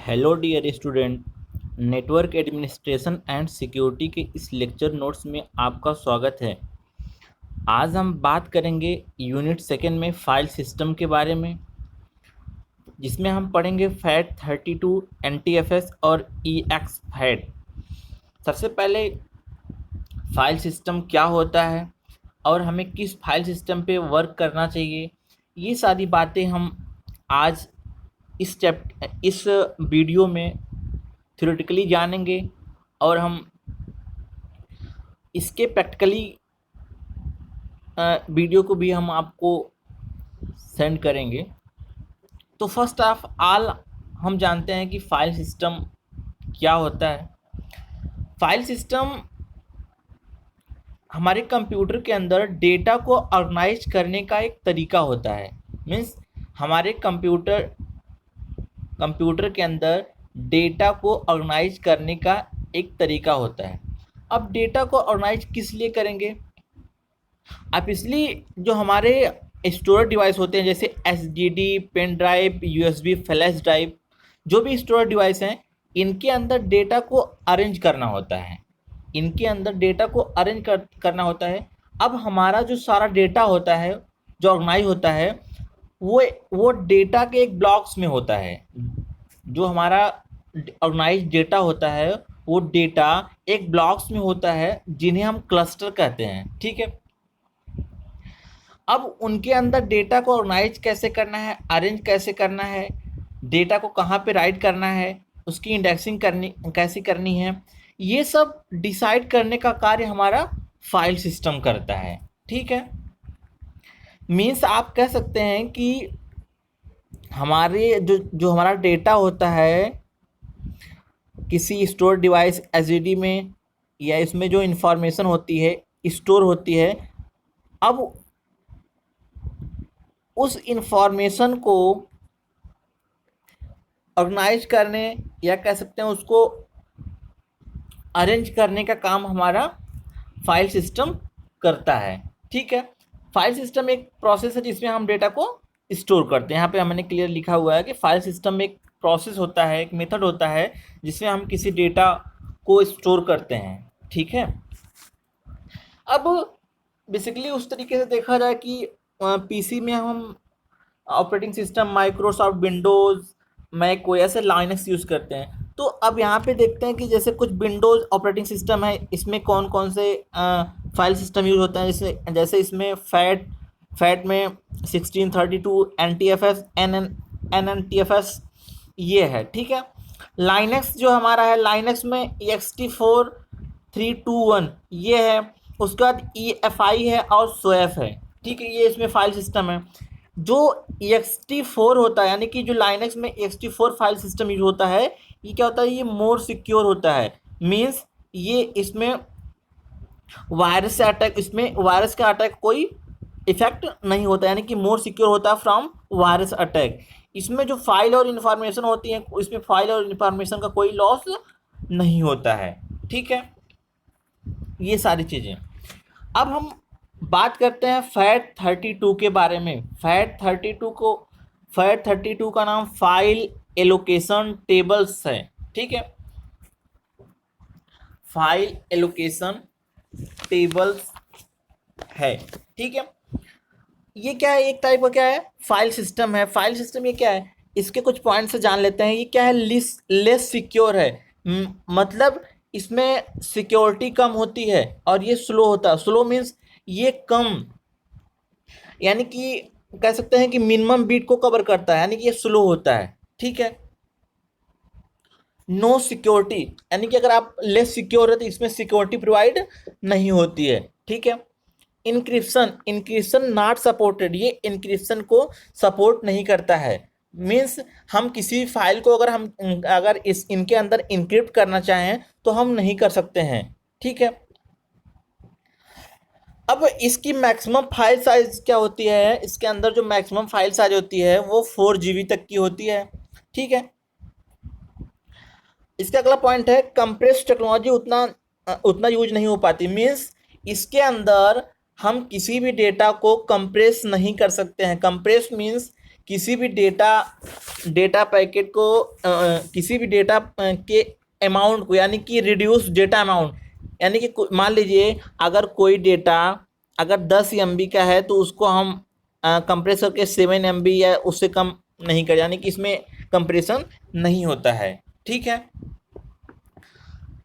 Hello dear student. Network administration and security के इस lecture notes में आपका स्वागत है। आज हम बात करेंगे यूनिट सेकेंड में फाइल सिस्टम के बारे में, जिसमें हम पढ़ेंगे FAT32, NTFS और EXFAT। सबसे पहले फाइल सिस्टम क्या होता है और हमें किस फाइल सिस्टम पे वर्क करना चाहिए, ये सारी बातें हम आज इस वीडियो में थ्योरेटिकली जानेंगे और हम इसके प्रैक्टिकली वीडियो को भी हम आपको सेंड करेंगे। तो फर्स्ट ऑफ ऑल हम जानते हैं कि फाइल सिस्टम क्या होता है। फाइल सिस्टम हमारे कंप्यूटर के अंदर डेटा को ऑर्गेनाइज करने का एक तरीका होता है। मीन्स हमारे कंप्यूटर के अंदर डेटा को ऑर्गेनाइज करने का एक तरीका होता है। अब डेटा को ऑर्गेनाइज किस लिए करेंगे? आप इसलिए जो हमारे स्टोरेज डिवाइस होते हैं जैसे SSD, pen drive, USB, flash drive, जो भी स्टोरेज डिवाइस हैं, इनके अंदर डेटा को अरेंज करना होता है। करना होता है। अब हमारा जो सारा डेटा होता है, जो ऑर्गेनाइज होता है, वो डेटा के एक ब्लॉक्स में होता है। जो हमारा ऑर्गेनाइज डेटा होता है वो डेटा एक ब्लॉक्स में होता है, जिन्हें हम क्लस्टर कहते हैं। ठीक है। अब उनके अंदर डेटा को ऑर्गेनाइज कैसे करना है, अरेंज कैसे करना है, डेटा को कहाँ पे राइट करना है, उसकी इंडेक्सिंग कैसे करनी है, ये सब डिसाइड करने का कार्य हमारा फाइल सिस्टम करता है। ठीक है। मीन्स आप कह सकते हैं कि हमारे जो हमारा डेटा होता है किसी स्टोर डिवाइस SSD में, या इसमें जो इंफॉर्मेशन होती है स्टोर होती है, अब उस इंफॉर्मेशन को ऑर्गेनाइज करने या कह सकते हैं उसको अरेंज करने का काम हमारा फाइल सिस्टम करता है। ठीक है। फाइल सिस्टम एक प्रोसेस है जिसमें हम डेटा को स्टोर करते हैं। यहाँ पे हमने क्लियर लिखा हुआ है कि फाइल सिस्टम एक प्रोसेस होता है, एक मेथड होता है जिसमें हम किसी डेटा को स्टोर करते हैं। ठीक है। अब बेसिकली उस तरीके से देखा जाए कि PC में हम operating system Microsoft Windows, Mac OS, Linux use करते हैं। तो अब यहाँ पे देखते हैं कि जैसे कुछ विंडोज़ ऑपरेटिंग सिस्टम है, इसमें कौन कौन से फाइल सिस्टम यूज़ होते हैं। जैसे इसमें फैट में 1632, NTFS, NNTFS ये है। ठीक है। लाइनक्स जो हमारा है, लाइनक्स में ext4321 ये है। उसके बाद EFI है और SWF है। ठीक है। ये इसमें फाइल सिस्टम है। जो ext4 होता है, यानी कि जो लाइनक्स में ext4 फाइल सिस्टम यूज होता है, ये क्या होता है, ये मोर सिक्योर होता है। मीन्स ये इसमें वायरस का अटैक कोई इफेक्ट नहीं होता, यानी कि मोर सिक्योर होता है फ्रॉम वायरस अटैक। इसमें जो फाइल और इंफॉर्मेशन होती है, इसमें फाइल और इंफॉर्मेशन का कोई लॉस नहीं होता है। ठीक है। ये सारी चीज़ें। अब हम बात करते हैं FAT32 के बारे में। FAT32 का नाम फाइल एलोकेशन टेबल्स है। ठीक है। फाइल एलोकेशन टेबल्स है। ठीक है। ये क्या है, एक टाइप का क्या है, फाइल सिस्टम है। फाइल सिस्टम ये क्या है, इसके कुछ पॉइंट से जान लेते हैं। ये क्या है, लेस सिक्योर है। मतलब इसमें सिक्योरिटी कम होती है और ये स्लो होता है। स्लो मीन्स ये कम, यानी कि कह सकते हैं कि मिनिमम बीट को कवर करता है, यानी कि ये स्लो होता है। ठीक है। नो सिक्योरिटी, यानी कि अगर आप लेस सिक्योर है तो इसमें सिक्योरिटी प्रोवाइड नहीं होती है। ठीक है। इंक्रिप्शन नॉट सपोर्टेड, ये इंक्रिप्शन को सपोर्ट नहीं करता है। मीन्स हम किसी फाइल को अगर इनके अंदर इंक्रिप्ट करना चाहें तो हम नहीं कर सकते हैं। ठीक है। अब इसकी मैक्सिमम फाइल साइज क्या होती है, इसके अंदर जो मैक्सिमम फाइल साइज होती है वो 4 GB तक की होती है। ठीक है। इसका अगला पॉइंट है कंप्रेस टेक्नोलॉजी उतना यूज नहीं हो पाती। मीन्स इसके अंदर हम किसी भी डेटा को कंप्रेस नहीं कर सकते हैं। कंप्रेस मीन्स किसी भी डेटा पैकेट को किसी भी डेटा के अमाउंट को, यानी कि रिड्यूस डेटा अमाउंट, यानी कि मान लीजिए अगर कोई डेटा अगर 10 MB का है तो उसको हम कंप्रेस करके 7 MB या उससे कम नहीं कर, यानी कि इसमें कंप्रेशन नहीं होता है। ठीक है,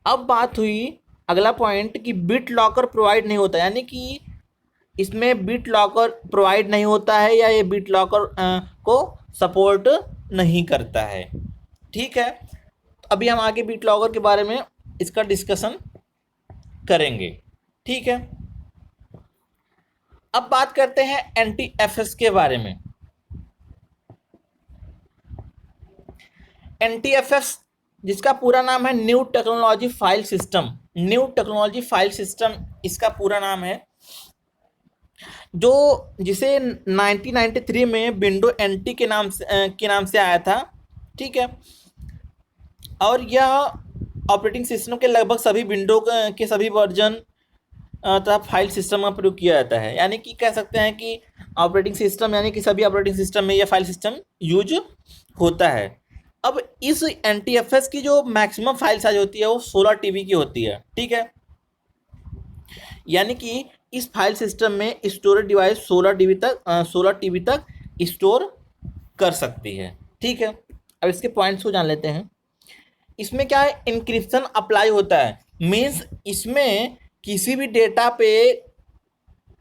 अब बात हुई अगला पॉइंट कि बिट लॉकर प्रोवाइड नहीं होता, यानी कि इसमें बिट लॉकर प्रोवाइड नहीं होता है या ये बिट लॉकर को सपोर्ट नहीं करता है। ठीक है, अभी हम आगे बिट लॉकर के बारे में इसका डिस्कशन करेंगे। ठीक है, अब बात करते हैं NTFS के बारे में। NTFS जिसका पूरा नाम है new technology file system, new technology file system इसका पूरा नाम है, जो जिसे 1993 में विंडो NT के नाम से आया था। ठीक है, और यह ऑपरेटिंग सिस्टम के लगभग सभी विंडो के सभी वर्जन तथा फाइल सिस्टम में प्रयोग किया जाता है, यानी कि कह सकते हैं कि ऑपरेटिंग सिस्टम, यानी कि सभी ऑपरेटिंग सिस्टम में यह फाइल सिस्टम यूज होता है। अब इस NTFS की जो मैक्सिमम फाइल साइज होती है वो 16 TB की होती है। ठीक है, यानी कि इस फाइल सिस्टम में स्टोरेज डिवाइस 16 TB तक स्टोर कर सकती है। ठीक है, अब इसके पॉइंट्स को जान लेते हैं। इसमें क्या है, इंक्रिप्शन अप्लाई होता है, मीन्स इसमें किसी भी डेटा पे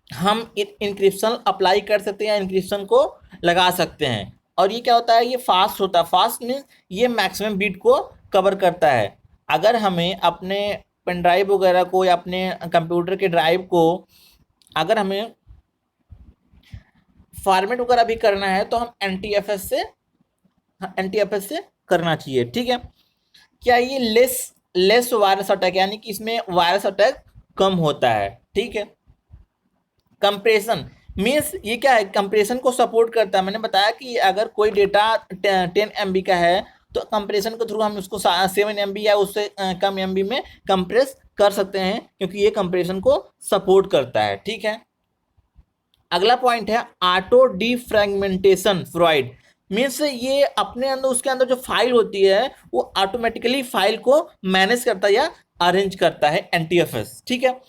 हम इंक्रिप्शन अप्लाई कर सकते हैं या इंक्रिप्शन को लगा सकते हैं। और ये क्या होता है, ये फास्ट होता है। फास्ट मीन्स ये मैक्सिमम बिट को कवर करता है। अगर हमें अपने पेन ड्राइव वगैरह को या अपने कंप्यूटर के ड्राइव को अगर हमें फॉर्मेट वगैरह भी करना है तो हम NTFS से करना चाहिए। ठीक है, क्या ये लेस वायरस अटैक, यानी कि इसमें वायरस अटैक कम होता है। ठीक है, कंप्रेशन मीन्स ये क्या है, कंप्रेशन को सपोर्ट करता है। मैंने बताया कि अगर कोई डेटा 10 MB का है तो कंप्रेशन के थ्रू हम उसको 7 MB या उससे कम MB में कंप्रेस कर सकते हैं, क्योंकि ये कंप्रेशन को सपोर्ट करता है। ठीक है, अगला पॉइंट है ऑटो डिफ्रैगमेंटेशन प्रोवाइड, मीन्स ये अपने अंदर उसके अंदर जो फाइल होती है वो ऑटोमेटिकली फाइल को मैनेज करता है या अरेंज करता है NTFS। ठीक है,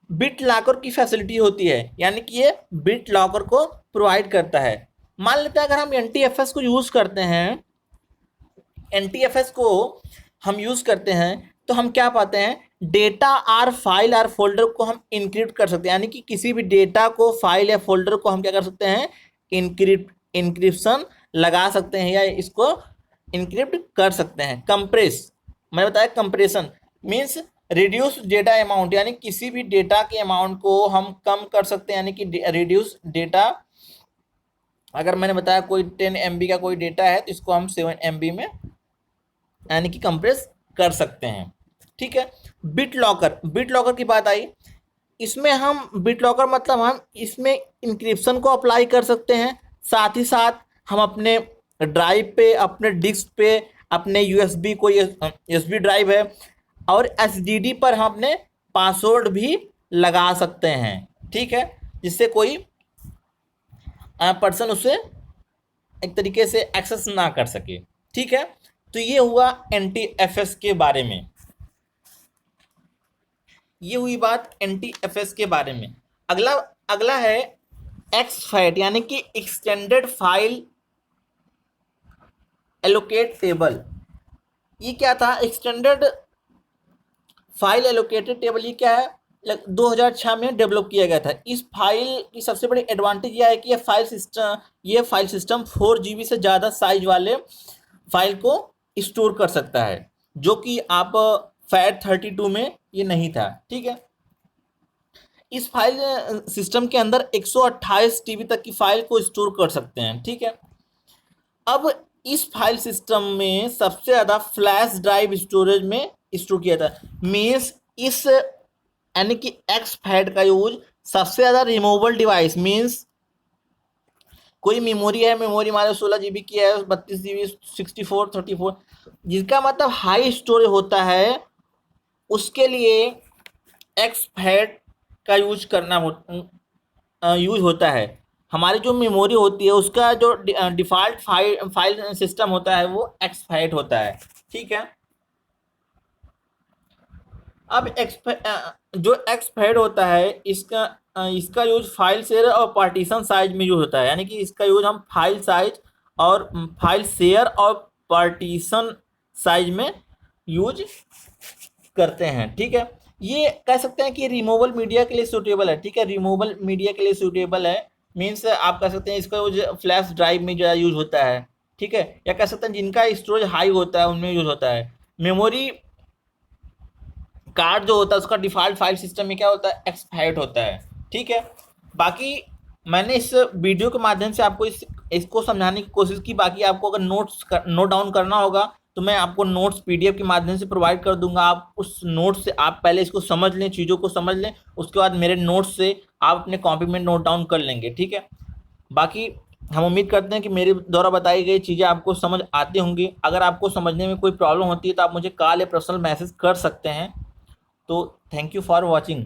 बिट लॉकर की फैसिलिटी होती है, यानी कि ये बिट लॉकर को प्रोवाइड करता है। मान लेते हैं अगर हम NTFS को यूज़ करते हैं, NTFS को हम यूज़ करते हैं तो हम क्या पाते हैं, data or file or folder को हम इनक्रिप्ट कर सकते हैं, यानी कि किसी भी डेटा को, फाइल या फोल्डर को हम क्या कर सकते हैं, इंक्रिप्शन लगा सकते हैं या इसको इनक्रिप्ट कर सकते हैं। कंप्रेस, मैंने बताया compression means reduce data amount, यानी किसी भी डेटा के अमाउंट को हम कम कर सकते हैं, यानी कि रिड्यूस डेटा, अगर मैंने बताया कोई 10 MB का कोई डेटा है तो इसको हम 7 MB में यानी कि कंप्रेस कर सकते हैं। ठीक है, बिट लॉकर की बात आई, इसमें हम बिट लॉकर मतलब हम इसमें इंक्रिप्शन को अप्लाई कर सकते हैं, साथ ही साथ हम अपने ड्राइव पे, अपने डिस्क पे, अपने USB कोई USB ड्राइव है और SSD पर हम अपने पासवर्ड भी लगा सकते हैं। ठीक है, जिससे कोई पर्सन उसे एक तरीके से एक्सेस ना कर सके। ठीक है, तो ये हुआ NTFS के बारे में, ये हुई बात NTFS के बारे में। अगला है एक्सफैट, यानी कि एक्सटेंडेड फाइल एलोकेट टेबल। ये क्या था, एक्सटेंडेड फाइल एलोकेटेड टेबल, ये क्या है, 2006 में डेवलप किया गया था। इस फाइल की सबसे बड़ी एडवांटेज यह है कि ये फाइल सिस्टम 4 GB से ज़्यादा साइज वाले फाइल को स्टोर कर सकता है, जो कि आप FAT32 में ये नहीं था। ठीक है, इस फाइल सिस्टम के अंदर 128 TB तक की फाइल को स्टोर कर सकते हैं। ठीक है, अब इस फाइल सिस्टम में सबसे ज़्यादा फ्लैश ड्राइव स्टोरेज में स्टोर किया था, मीन्स इस यानी कि एक्सफैट का यूज सबसे ज़्यादा रिमूवेबल डिवाइस, मीन्स कोई मेमोरी है, मेमोरी हमारे 16 GB की है, 32 GB, 64, 34, जिसका मतलब हाई स्टोरेज होता है, उसके लिए एक्सफैट का यूज होता है। हमारी जो मेमोरी होती है उसका जो डिफ़ॉल्ट फाइल सिस्टम होता है वो एक्सफाइट होता है। ठीक है। अब जो एक्सफाइट होता है इसका यूज फाइल शेयर और पार्टीशन साइज में यूज होता है, यानी कि इसका यूज हम फाइल साइज और फाइल शेयर और पार्टीशन साइज में यूज करते हैं। ठीक है। ये कह सकते हैं कि रिमूवल मीडिया के लिए सूटेबल है। ठीक है, रिमूवल मीडिया के लिए सूटेबल है, मीन्स आप कह सकते हैं इसका यूज फ्लैश ड्राइव में ज़्यादा यूज होता है। ठीक है, या कह सकते हैं जिनका स्टोरेज हाई होता है उनमें यूज होता है। मेमोरी कार्ड जो होता है उसका डिफ़ॉल्ट फाइल सिस्टम में क्या होता है, एक्सपायर्ड होता है। ठीक है। बाकी मैंने इस वीडियो के माध्यम से आपको इसको समझाने की कोशिश की। बाकी आपको अगर नोट डाउन करना होगा तो मैं आपको नोट्स पीडीएफ के माध्यम से प्रोवाइड कर दूंगा। आप उस नोट से आप पहले इसको समझ लें, चीज़ों को समझ लें, उसके बाद मेरे नोट्स से आप अपने कॉपी में नोट डाउन कर लेंगे। ठीक है। बाकी हम उम्मीद करते हैं कि मेरे द्वारा बताई गई चीज़ें आपको समझ आती होंगी। अगर आपको समझने में कोई प्रॉब्लम होती है तो आप मुझे कॉल या पर्सनल मैसेज कर सकते हैं। तो थैंक यू फॉर वॉचिंग।